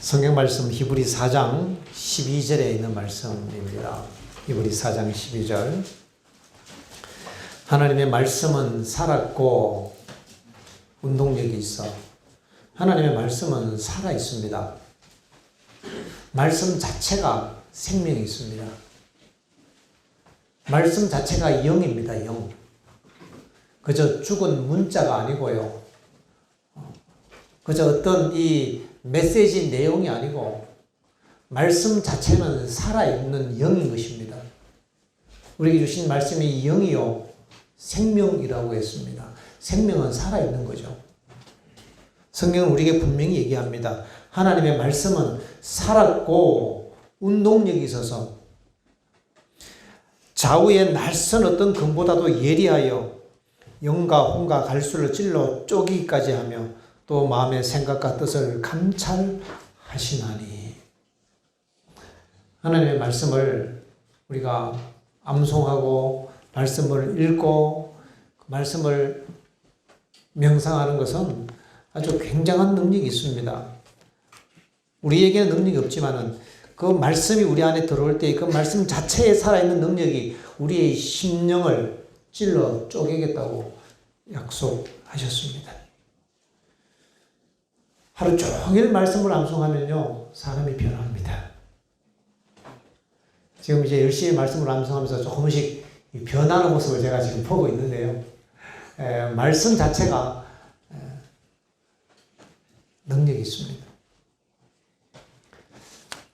성경 말씀 히브리 4장 12절에 있는 말씀입니다. 히브리 4장 12절. 하나님의 말씀은 살았고 운동력이 있어. 하나님의 말씀은 살아 있습니다. 말씀 자체가 생명이 있습니다. 말씀 자체가 영입니다. 영. 그저 죽은 문자가 아니고요. 그저 어떤 이 메시지 내용이 아니고 말씀 자체는 살아있는 영인 것입니다. 우리에게 주신 말씀이 영이요 생명이라고 했습니다. 생명은 살아있는 거죠. 성경은 우리에게 분명히 얘기합니다. 하나님의 말씀은 살았고 운동력이 있어서 좌우의 날선 어떤 검보다도 예리하여 영과 혼과 갈수를 찔러 쪼기기까지 하며 또 마음의 생각과 뜻을 감찰하시나니. 하나님의 말씀을 우리가 암송하고 말씀을 읽고 말씀을 명상하는 것은 아주 굉장한 능력이 있습니다. 우리에게는 능력이 없지만은 그 말씀이 우리 안에 들어올 때 그 말씀 자체에 살아있는 능력이 우리의 심령을 찔러 쪼개겠다고 약속하셨습니다. 하루 종일 말씀을 암송하면요, 사람이 변합니다. 지금 이제 열심히 말씀을 암송하면서 조금씩 변하는 모습을 제가 지금 보고 있는데요. 말씀 자체가 능력이 있습니다.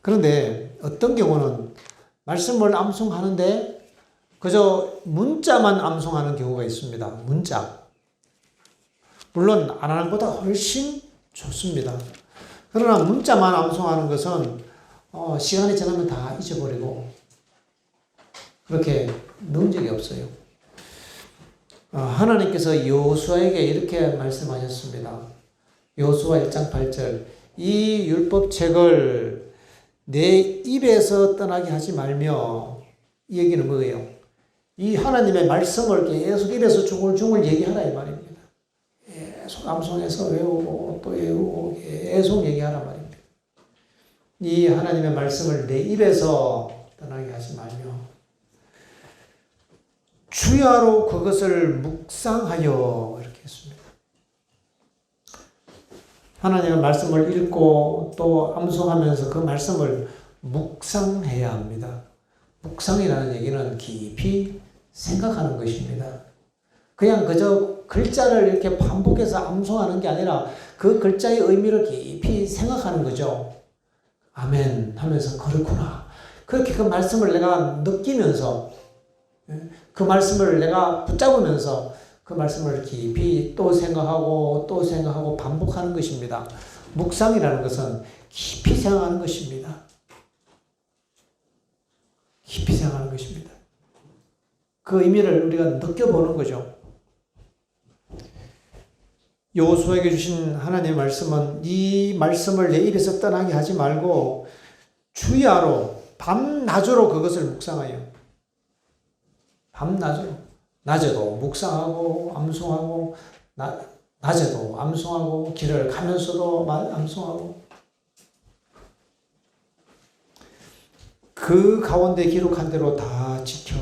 그런데 어떤 경우는 말씀을 암송하는데 그저 문자만 암송하는 경우가 있습니다. 문자. 물론 안 하는 것보다 훨씬 좋습니다. 그러나 문자만 암송하는 것은 시간이 지나면 다 잊어버리고 그렇게 능력이 없어요. 하나님께서 여호수아에게 이렇게 말씀하셨습니다. 여호수아 1장 8절 이 율법책을 내 입에서 떠나게 하지 말며, 이 얘기는 뭐예요? 이 하나님의 말씀을 계속 입에서 중얼중얼 얘기하라 이 말입니다. 계속 암송해서 외우고 또 외우고 계속 얘기하라 말입니다. 이 하나님의 말씀을 내 입에서 떠나게 하지 말며 주야로 그것을 묵상하여, 이렇게 했습니다. 하나님의 말씀을 읽고 또 암송하면서 그 말씀을 묵상해야 합니다. 묵상이라는 얘기는 깊이 생각하는 것입니다. 그냥 그저 글자를 이렇게 반복해서 암송하는 게 아니라 그 글자의 의미를 깊이 생각하는 거죠. 아멘 하면서 그렇구나. 그렇게 그 말씀을 내가 느끼면서 그 말씀을 내가 붙잡으면서 그 말씀을 깊이 또 생각하고 또 생각하고 반복하는 것입니다. 묵상이라는 것은 깊이 생각하는 것입니다. 깊이 생각하는 것입니다. 그 의미를 우리가 느껴보는 거죠. 여호수아에게 주신 하나님의 말씀은 이 말씀을 내 입에서 떠나게 하지 말고 주야로 밤낮으로 그것을 묵상하여, 밤낮으로, 낮에도 묵상하고 암송하고 낮에도 암송하고 길을 가면서도 암송하고 그 가운데 기록한 대로 다 지켜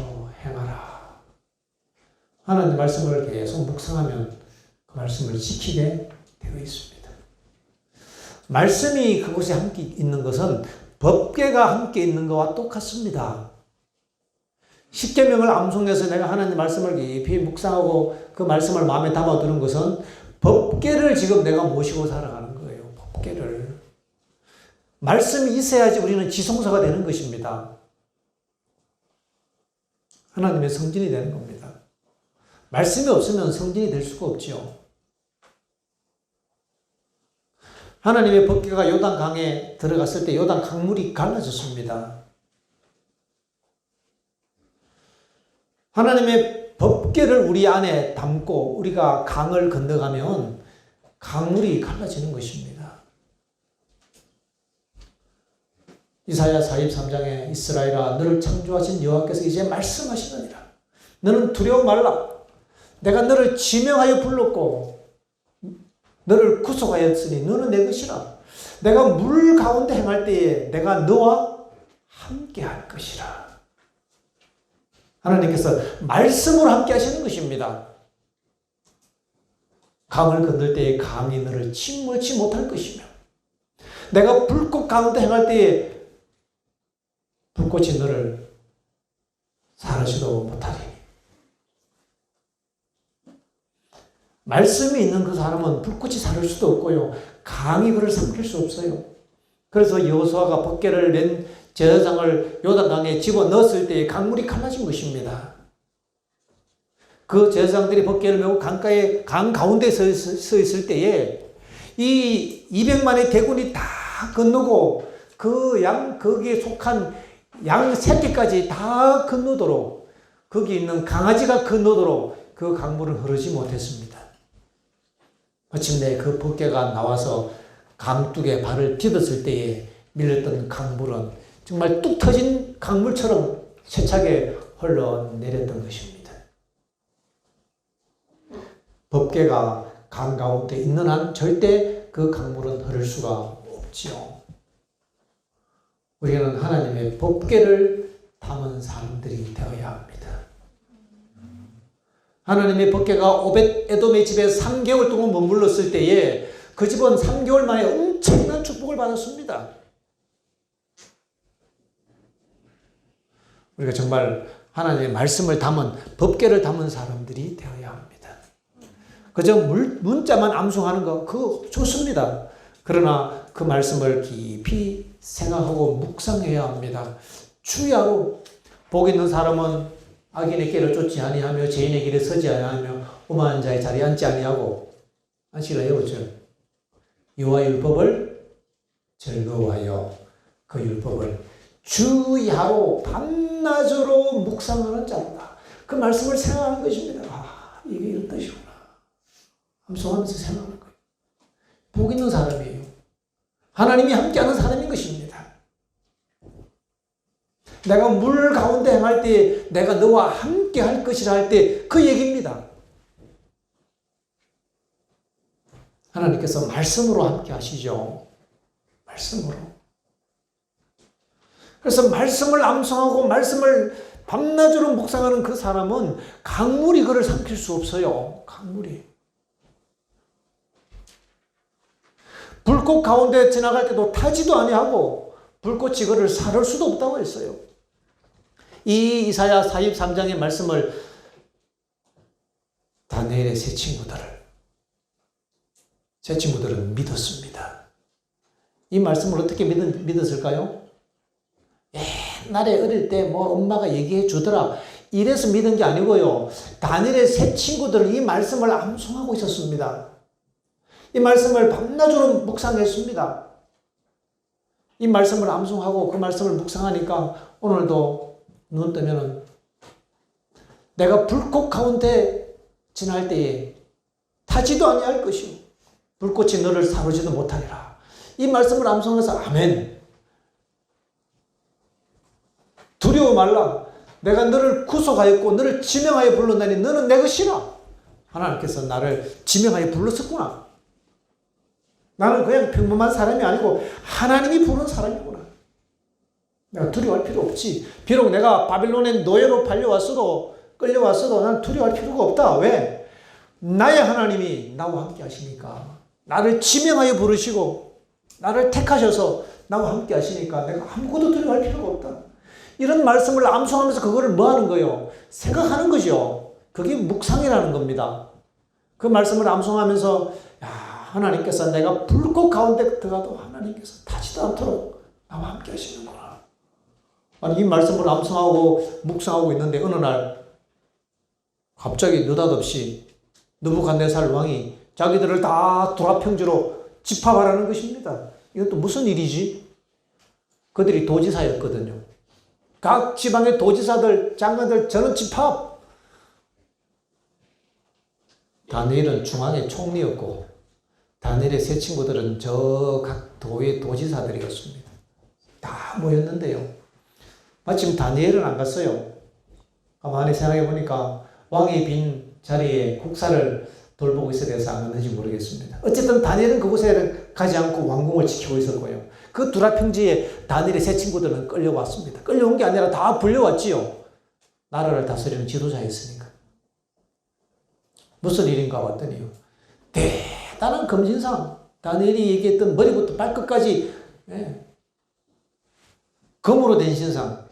행하라. 하나님 말씀을 계속 묵상하면 그 말씀을 지키게 되어 있습니다. 말씀이 그곳에 함께 있는 것은 법궤가 함께 있는 것과 똑같습니다. 십계명을 암송해서 내가 하나님 말씀을 깊이 묵상하고 그 말씀을 마음에 담아두는 것은 법궤를 지금 내가 모시고 살아가는 거예요. 법궤를. 말씀이 있어야지 우리는 지성소가 되는 것입니다. 하나님의 성전이 되는 겁니다. 말씀이 없으면 성전이 될 수가 없죠. 하나님의 법궤가 요단강에 들어갔을 때 요단 강물이 갈라졌습니다. 하나님의 법궤를 우리 안에 담고 우리가 강을 건너가면 강물이 갈라지는 것입니다. 이사야 43장에 이스라엘아 너를 창조하신 여호와께서 이제 말씀하시느니라. 너는 두려워 말라. 내가 너를 지명하여 불렀고 너를 구속하였으니 너는 내 것이라. 내가 물 가운데 행할 때에 내가 너와 함께 할 것이라. 하나님께서 말씀으로 함께 하시는 것입니다. 강을 건널 때에 강이 너를 침몰치 못할 것이며 내가 불꽃 가운데 행할 때에 불꽃이 너를 사르지도 못하리니. 말씀이 있는 그 사람은 불꽃이 사를 수도 없고요. 강이 그를 삼킬 수 없어요. 그래서 여호수아가 법궤를 맨 제사장을 요단강에 집어넣었을 때에 강물이 갈라진 것입니다. 그 제사장들이 법궤를 메고 강가에, 강 가운데 서 있을 때에 이 200만의 대군이 다 건너고 거기에 속한 양 새끼까지 다 건너도록, 거기 있는 강아지가 건너도록 그 강물은 흐르지 못했습니다. 마침내 그 법궤가 나와서 강둑에 발을 디뎠을 때에 밀렸던 강물은 정말 뚝 터진 강물처럼 세차게 흘러내렸던 것입니다. 법궤가 강 가운데 있는 한 절대 그 강물은 흐를 수가 없지요. 우리는 하나님의 법궤를 담은 사람들이 되어야 합니다. 하나님의 법궤가 오벳 에돔의 집에 3개월 동안 머물렀을 때에 그 집은 3개월 만에 엄청난 축복을 받았습니다. 우리가 정말 하나님의 말씀을 담은, 법궤를 담은 사람들이 되어야 합니다. 그저 문자만 암송하는 거 그거 좋습니다. 그러나 그 말씀을 깊이 생각하고 묵상해야 합니다. 주야로 복 있는 사람은 악인의 길을 쫓지 아니하며 죄인의 길에 서지 아니하며 오만한 자의 자리에 앉지 아니하고 아시라요, 그죠? 여호와의 율법을 즐거워하여 그 율법을 주야로 밤낮으로 묵상하는 자다. 그 말씀을 생각하는 것입니다. 아, 이게 이런 뜻이구나. 함송하면서 생각하는 거예요. 복 있는 사람이에요. 하나님이 함께하는 사람인 것입니다. 내가 물 가운데 행할 때 내가 너와 함께 할 것이라 할 때 그 얘기입니다. 하나님께서 말씀으로 함께 하시죠. 말씀으로. 그래서 말씀을 암송하고 말씀을 밤낮으로 묵상하는 그 사람은 강물이 그를 삼킬 수 없어요. 강물이. 불꽃 가운데 지나갈 때도 타지도 아니하고 불꽃이 그를 사를 수도 없다고 했어요. 이 이사야 43장의 말씀을 다니엘의 세 친구들은 믿었습니다. 이 말씀을 어떻게 믿었을까요? 옛날에 어릴 때 뭐 엄마가 얘기해 주더라 이래서 믿은 게 아니고요. 다니엘의 세 친구들은 이 말씀을 암송하고 있었습니다. 이 말씀을 밤낮으로 묵상했습니다. 이 말씀을 암송하고 그 말씀을 묵상하니까 오늘도 눈 뜨면은 내가 불꽃 가운데 지날 때에 타지도 아니할 것이요 불꽃이 너를 사르지도 못하리라. 이 말씀을 암송해서 아멘. 두려워 말라. 내가 너를 구속하였고 너를 지명하여 불렀나니 너는 내 것이라. 하나님께서 나를 지명하여 불렀었구나. 나는 그냥 평범한 사람이 아니고 하나님이 부른 사람이구나. 내가 두려워할 필요 없지. 비록 내가 바빌론의 노예로 끌려왔어도 난 두려워할 필요가 없다. 왜? 나의 하나님이 나와 함께 하시니까. 나를 지명하여 부르시고 나를 택하셔서 나와 함께 하시니까 내가 아무것도 두려워할 필요가 없다. 이런 말씀을 암송하면서 그거를 뭐 하는 거예요? 생각하는 거죠. 그게 묵상이라는 겁니다. 그 말씀을 암송하면서 야, 하나님께서 내가 불꽃 가운데 들어가도 하나님께서 타지도 않도록 나와 함께 하시는구나. 아니, 이 말씀을 암송하고 묵상하고 있는데 어느 날 갑자기 느닷없이 느부갓네살 왕이 자기들을 다 두라평지로 집합하라는 것입니다. 이건 또 무슨 일이지? 그들이 도지사였거든요. 각 지방의 도지사들, 장관들 전원 집합. 다니엘은 중앙의 총리였고 다니엘의 세 친구들은 저 각 도의 도지사들이었습니다. 다 모였는데요. 마침 다니엘은 안 갔어요. 가만히 생각해 보니까 왕이 빈 자리에 국사를 돌보고 있어야 돼서 안 갔는지 모르겠습니다. 어쨌든 다니엘은 그곳에 가지 않고 왕궁을 지키고 있었고요. 그 두라 평지에 다니엘의 세 친구들은 끌려왔습니다. 끌려온 게 아니라 다 불려왔지요. 나라를 다스리는 지도자였으니까. 무슨 일인가 왔더니요. 대단한 검진상. 다니엘이 얘기했던 머리부터 발끝까지 금으로 된 신상.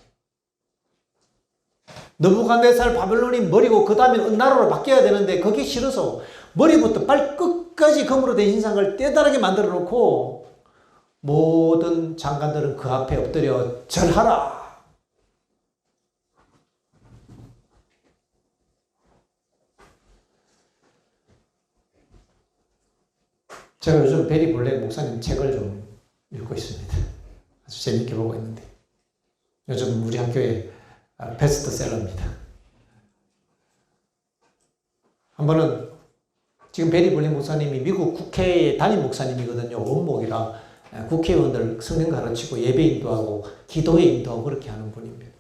느부갓네살 바벨론이 머리고 그 다음에 은나라로 바뀌어야 되는데 그게 싫어서 머리부터 발끝까지 금으로 된 신상을 떼다르게 만들어 놓고 모든 장관들은 그 앞에 엎드려 절하라. 제가 요즘 베리 블랙 목사님 책을 좀 읽고 있습니다. 아주 재밌게 보고 있는데 요즘 우리 학교에 베스트셀러입니다. 한 번은 지금 베리 블랙 목사님이 미국 국회의 담임 목사님이거든요. 원목이라 국회의원들 성경 가르치고 예배 인도하고 기도회 인도하고 그렇게 하는 분입니다.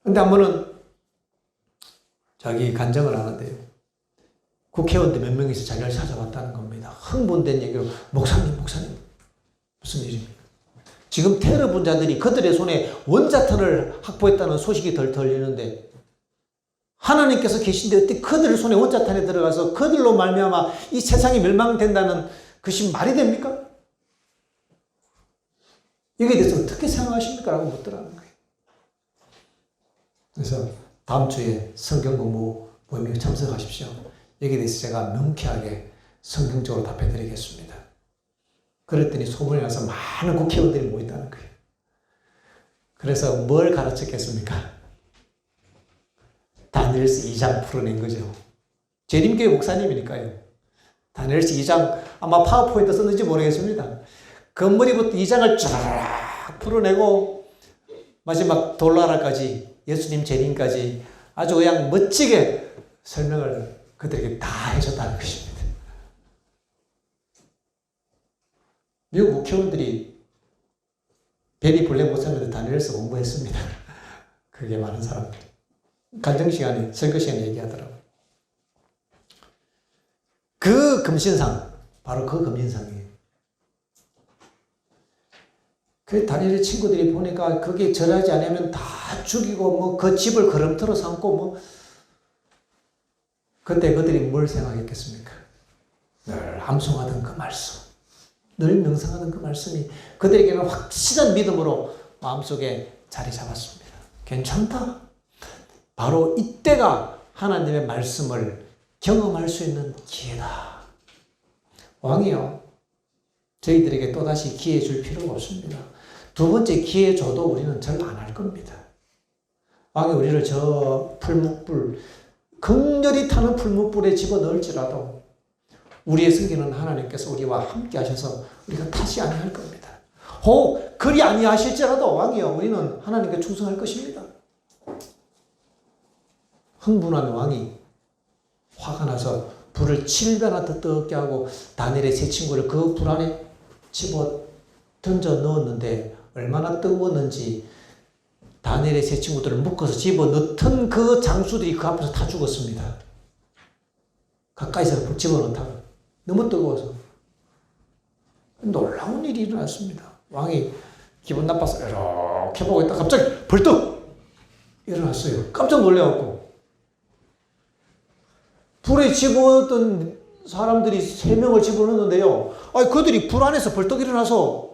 근데 한 번은 자기 간증을 하는데요. 국회의원들 몇 명이서 자기를 찾아왔다는 겁니다. 흥분된 얘기로 목사님 무슨 일입니까? 지금 테러 분자들이 그들의 손에 원자탄을 확보했다는 소식이 덜 들리는데 하나님께서 계신데 어떻게 그들 손에 원자탄에 들어가서 그들로 말미암아 이 세상이 멸망된다는 것이 말이 됩니까? 여기에 대해서 어떻게 생각하십니까? 라고 묻더라는 거예요. 그래서 다음 주에 성경 공부 모임에 참석하십시오. 여기에 대해서 제가 명쾌하게 성경적으로 답해 드리겠습니다. 그랬더니 소문이 나서 많은 국회의원들이 모였다는 거예요. 그래서 뭘 가르쳤겠습니까? 다니엘서 2장 풀어낸 거죠. 재림교회 목사님이니까요. 다니엘서 2장 아마 파워포인트 썼는지 모르겠습니다. 금머리부터 2장을 쫙 풀어내고 마지막 돌나라까지 예수님 재림까지 아주 그냥 멋지게 설명을 그들에게 다 해줬다는 것입니다. 미국 국회의원들이 베리 블랙 목사님한테 다니엘서 공부했습니다. 그게 많은 사람들. 간증 시간에, 설교 시간에 얘기하더라고요. 그 금신상, 바로 그 금신상이에요. 그 다니엘의 친구들이 보니까 그게 절하지 않으면 다 죽이고 뭐 그 집을 걸음터로 삼고 뭐 그때 그들이 뭘 생각했겠습니까? 늘 암송하던 그 말씀, 늘 명상하던 그 말씀이 그들에게는 확실한 믿음으로 마음속에 자리 잡았습니다. 괜찮다. 바로 이때가 하나님의 말씀을 경험할 수 있는 기회다. 왕이요, 저희들에게 또다시 기회 줄 필요가 없습니다. 두 번째 기회 줘도 우리는 절 안 할 겁니다. 왕이 우리를 저 풀목불, 극렬히 타는 풀목불에 집어넣을지라도 우리의 승기는 하나님께서 우리와 함께 하셔서 우리가 타지 아니할 겁니다. 혹 그리 아니하실지라도 왕이여, 우리는 하나님께 충성할 것입니다. 흥분한 왕이 화가 나서 불을 7배나 더 뜨겁게 하고 다니엘의 세 친구를 그 불 안에 집어 던져 넣었는데 얼마나 뜨거웠는지 다니엘의 세 친구들을 묶어서 집어 넣던 그 장수들이 그 앞에서 다 죽었습니다. 가까이서 불 집어 넣다가 너무 뜨거워서. 놀라운 일이 일어났습니다. 왕이 기분 나빠서 이렇게 보고 있다가 갑자기 벌떡 일어났어요. 깜짝 놀래갖고. 불에 집어넣었던 사람들이 3명을 집어넣었는데요. 그들이 불 안에서 벌떡 일어나서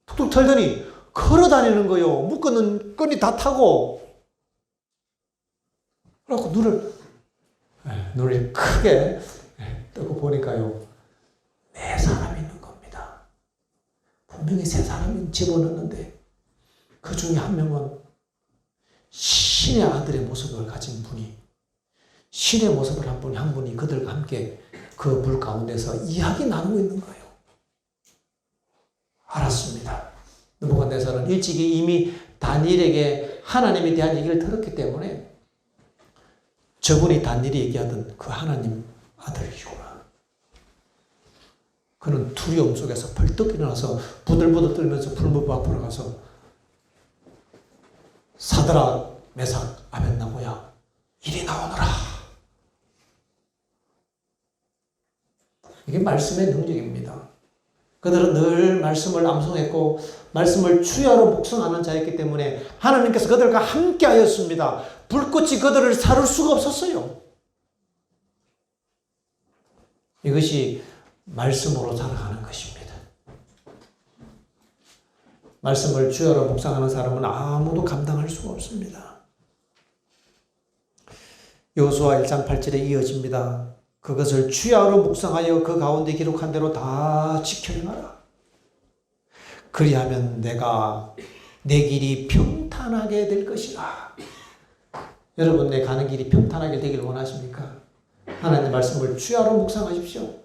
툭툭 털더니 걸어 다니는 거요. 묶어놓은 끈이 다 타고. 그래갖고 눈을 크게 뜨고 보니까요. 4사람이 있는 겁니다. 분명히 3사람이 집어넣었는데 그 중에 한 명은 신의 아들의 모습을 가진 분이, 신의 모습을 한 분이 그들과 함께 그 불 가운데서 이야기 나누고 있는 거예요. 알았습니다. 느부갓네살은 일찍이 이미 다니엘에게 하나님에 대한 얘기를 들었기 때문에 저분이 다니엘이 얘기하던 그 하나님 아들이구나. 그는 두려움 속에서 벌떡 일어나서 부들부들 떨면서 불법 앞으로 가서 사드락, 메삭, 아벳나고야 이리 나오너라. 이게 말씀의 능력입니다. 그들은 늘 말씀을 암송했고 말씀을 추야로 묵상하는 자였기 때문에 하나님께서 그들과 함께 하였습니다. 불꽃이 그들을 사를 수가 없었어요. 이것이 말씀으로 살아가는 것입니다. 말씀을 주야로 묵상하는 사람은 아무도 감당할 수가 없습니다. 여호수아 1장 8절에 이어집니다. 그것을 주야로 묵상하여 그 가운데 기록한 대로 다 지켜 행하라. 그리하면 내가 내 길이 평탄하게 될 것이라. 여러분, 내 가는 길이 평탄하게 되길 원하십니까? 하나님의 말씀을 주야로 묵상하십시오.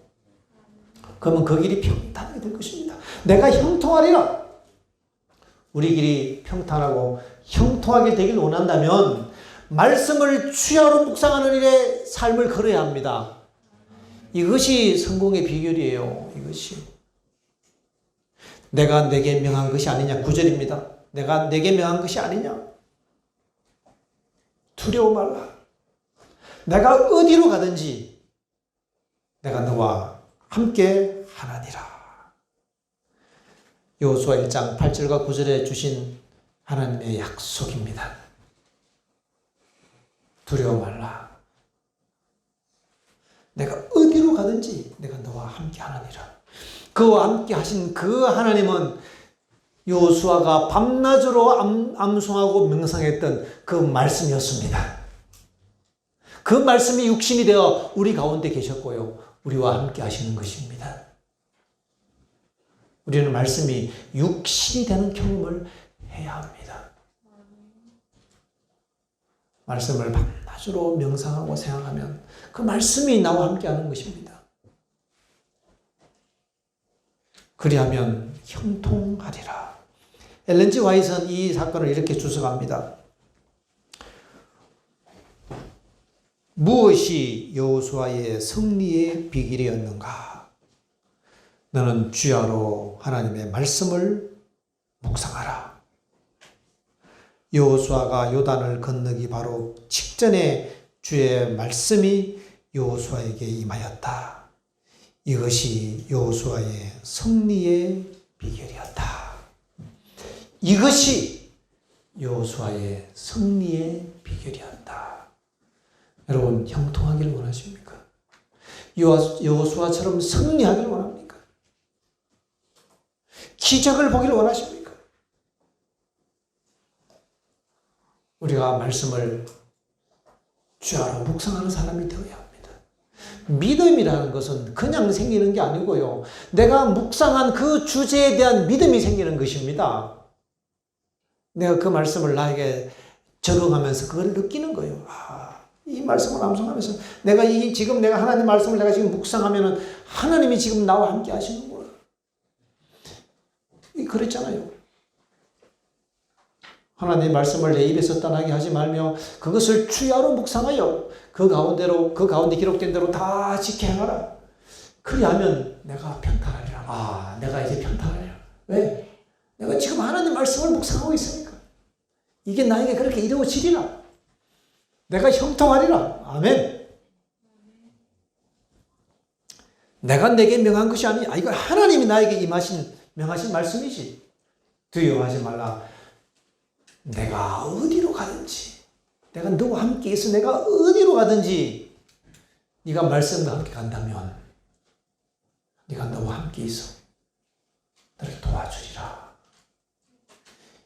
그러면 그 길이 평탄하게 될 것입니다. 내가 형통하리라. 우리 길이 평탄하고 형통하게 되길 원한다면 말씀을 주야로 묵상하는 일에 삶을 걸어야 합니다. 이것이 성공의 비결이에요. 이것이. 내가 내게 명한 것이 아니냐. 9절입니다. 내가 내게 명한 것이 아니냐. 두려워 말라. 내가 어디로 가든지 내가 너와 함께 하나니라. 여호수아 1장 8절과 9절에 주신 하나님의 약속입니다. 두려워 말라. 내가 어디로 가든지 내가 너와 함께 하나니라. 그와 함께 하신 그 하나님은 여호수아가 밤낮으로 암송하고 명상했던 그 말씀이었습니다. 그 말씀이 육신이 되어 우리 가운데 계셨고요. 우리와 함께 하시는 것입니다. 우리는 말씀이 육신이 되는 경험을 해야 합니다. 말씀을 밤낮으로 명상하고 생각하면 그 말씀이 나와 함께 하는 것입니다. 그리하면 형통하리라. 엘렌 G 화이트는 이 사건을 이렇게 주석합니다. 무엇이 여호수아의 승리의 비결이었는가? 너는 주야로 하나님의 말씀을 묵상하라. 여호수아가 요단을 건너기 바로 직전에 주의 말씀이 여호수아에게 임하였다. 이것이 여호수아의 승리의 비결이었다. 이것이 여호수아의 승리의 비결이었다. 여러분, 형통하기를 원하십니까? 여호수아처럼 승리하기를 원합니까? 기적을 보기를 원하십니까? 우리가 말씀을 주야로 묵상하는 사람이 되어야 합니다. 믿음이라는 것은 그냥 생기는 게 아니고요. 내가 묵상한 그 주제에 대한 믿음이 생기는 것입니다. 내가 그 말씀을 나에게 적응하면서 그걸 느끼는 거예요. 이 말씀을 암송하면서 지금 내가 하나님 말씀을 내가 지금 묵상하면은 하나님이 지금 나와 함께 하시는구나. 그랬잖아요. 하나님의 말씀을 내 입에서 떠나게 하지 말며 그것을 주야로 묵상하여 그 가운데 기록된 대로 다 지켜 행하라. 그리하면 내가 평탄하리라. 내가 이제 평탄하리라. 왜? 내가 지금 하나님 말씀을 묵상하고 있으니까. 이게 나에게 그렇게 이루어지리라. 내가 형통하리라. 아멘. 내가 내게 명한 것이 아니야. 이거 하나님이 나에게 명하신 말씀이지. 두려워하지 말라. 내가 어디로 가든지, 내가 너와 함께 있어. 내가 어디로 가든지, 네가 말씀과 함께 간다면, 네가 너와 함께 있어. 너를 도와주리라.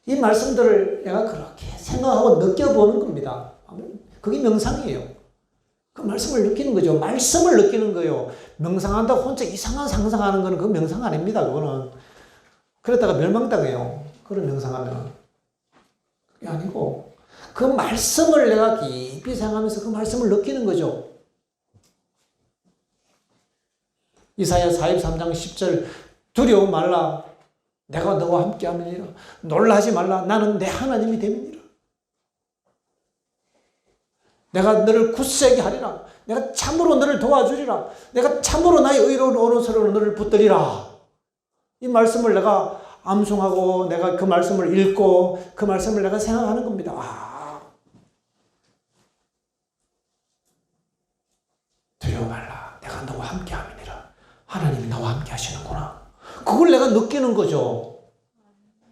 이 말씀들을 내가 그렇게 생각하고 느껴보는 겁니다. 그게 명상이에요. 그 말씀을 느끼는 거죠. 말씀을 느끼는 거예요. 명상한다고 혼자 이상한 상상하는 거는 그 명상 아닙니다. 그거는. 그러다가 멸망당해요. 그런 명상하면. 그게 아니고 그 말씀을 내가 깊이 생각하면서 그 말씀을 느끼는 거죠. 이사야 43장 10절 두려워 말라. 내가 너와 함께 함이니라. 놀라지 말라. 나는 내 하나님이 됨이니라. 내가 너를 굳세게 하리라. 내가 참으로 너를 도와주리라. 내가 참으로 나의 의로운 오른손으로 너를 붙들리라. 이 말씀을 내가 암송하고 내가 그 말씀을 읽고 그 말씀을 내가 생각하는 겁니다. 두려워 말라. 내가 너와 함께 함이니라. 하나님이 나와 함께 하시는구나. 그걸 내가 느끼는 거죠.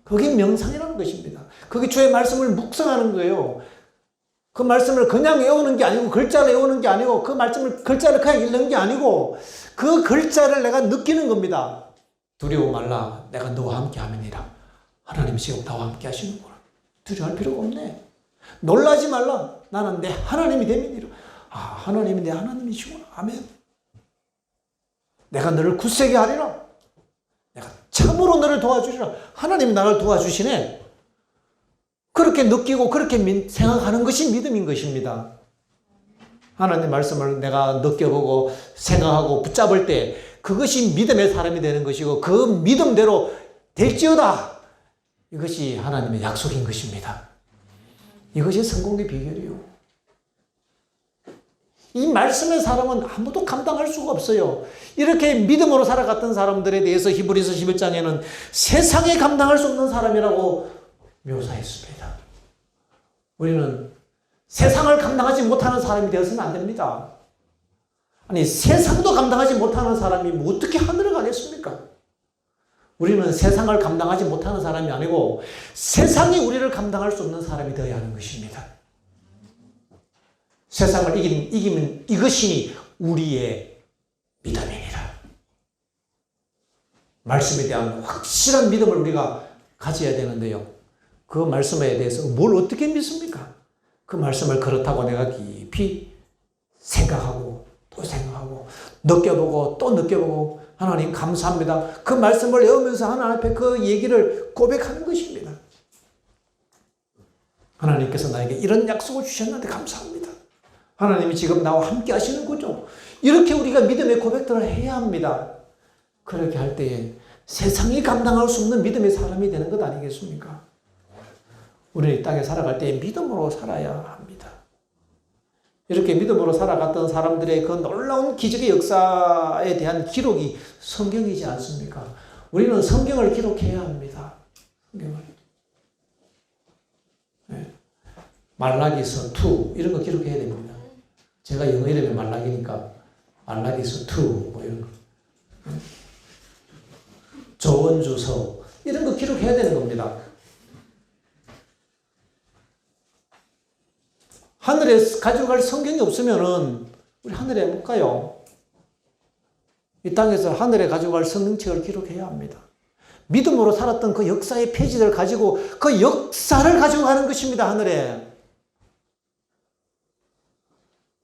그게 명상이라는 것입니다. 그게 주의 말씀을 묵상하는 거예요. 그 말씀을 그냥 외우는 게 아니고, 글자를 외우는 게 아니고, 그 말씀을 글자를 그냥 읽는 게 아니고, 그 글자를 내가 느끼는 겁니다. 두려워 말라, 내가 너와 함께 함이니라. 하나님이 지금 나와 함께 하시는구나. 두려워할 필요가 없네. 놀라지 말라, 나는 내 하나님이 됨이니라. 아, 하나님이 내 하나님이시구나. 아멘. 내가 너를 굳세게 하리라. 내가 참으로 너를 도와주리라. 하나님이 나를 도와주시네. 그렇게 느끼고 그렇게 생각하는 것이 믿음인 것입니다. 하나님 말씀을 내가 느껴보고 생각하고 붙잡을 때 그것이 믿음의 사람이 되는 것이고, 그 믿음대로 될지어다. 이것이 하나님의 약속인 것입니다. 이것이 성공의 비결이요. 이 말씀의 사람은 아무도 감당할 수가 없어요. 이렇게 믿음으로 살아갔던 사람들에 대해서 히브리서 11장에는 세상에 감당할 수 없는 사람이라고 묘사했습니다. 우리는 세상을 감당하지 못하는 사람이 되어서는 안 됩니다. 아니, 세상도 감당하지 못하는 사람이 어떻게 하늘을 가겠습니까? 우리는 세상을 감당하지 못하는 사람이 아니고 세상이 우리를 감당할 수 없는 사람이 되어야 하는 것입니다. 세상을 이기면 이것이 우리의 믿음이니라. 말씀에 대한 확실한 믿음을 우리가 가져야 되는데요. 그 말씀에 대해서 뭘 어떻게 믿습니까? 그 말씀을 그렇다고 내가 깊이 생각하고 또 생각하고 느껴보고 또 느껴보고, 하나님 감사합니다. 그 말씀을 외우면서 하나님 앞에 그 얘기를 고백하는 것입니다. 하나님께서 나에게 이런 약속을 주셨는데 감사합니다. 하나님이 지금 나와 함께 하시는 거죠. 이렇게 우리가 믿음의 고백들을 해야 합니다. 그렇게 할 때에 세상이 감당할 수 없는 믿음의 사람이 되는 것 아니겠습니까? 우리는 이 땅에 살아갈 때 믿음으로 살아야 합니다. 이렇게 믿음으로 살아갔던 사람들의 그 놀라운 기적의 역사에 대한 기록이 성경이지 않습니까? 우리는 성경을 기록해야 합니다. 성경을. 네. 말라기서 2 이런 거 기록해야 됩니다. 제가 영어 이름이 말라기니까 말라기서 2 뭐 이런 거. 네. 조언주서 이런 거 기록해야 되는 겁니다. 하늘에 가져갈 성경이 없으면은 우리 하늘에 못 가요. 이 땅에서 하늘에 가져갈 성경책을 기록해야 합니다. 믿음으로 살았던 그 역사의 페이지를 가지고 그 역사를 가지고 가는 것입니다, 하늘에.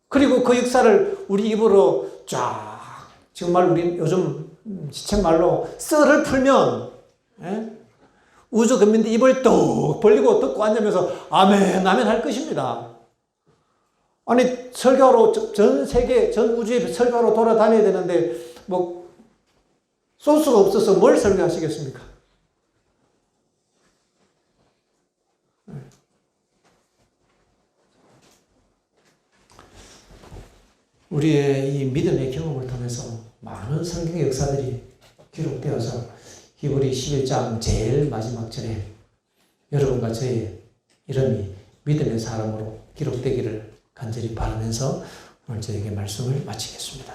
그리고 그 역사를 우리 입으로 쫙, 정말 우리 요즘 시책말로 썰을 풀면, 예? 우주 근민대 입을 뚝 벌리고 듣고 앉으면서 아멘, 아멘 할 것입니다. 아니, 설교하러 전 세계, 전 우주에 설교하러 돌아다녀야 되는데, 뭐, 소스가 없어서 뭘 설교하시겠습니까? 우리의 이 믿음의 경험을 통해서 많은 성경의 역사들이 기록되어서 히브리 11장 제일 마지막 절에 여러분과 저의 이름이 믿음의 사람으로 기록되기를 간절히 바라면서 오늘 저에게 말씀을 마치겠습니다.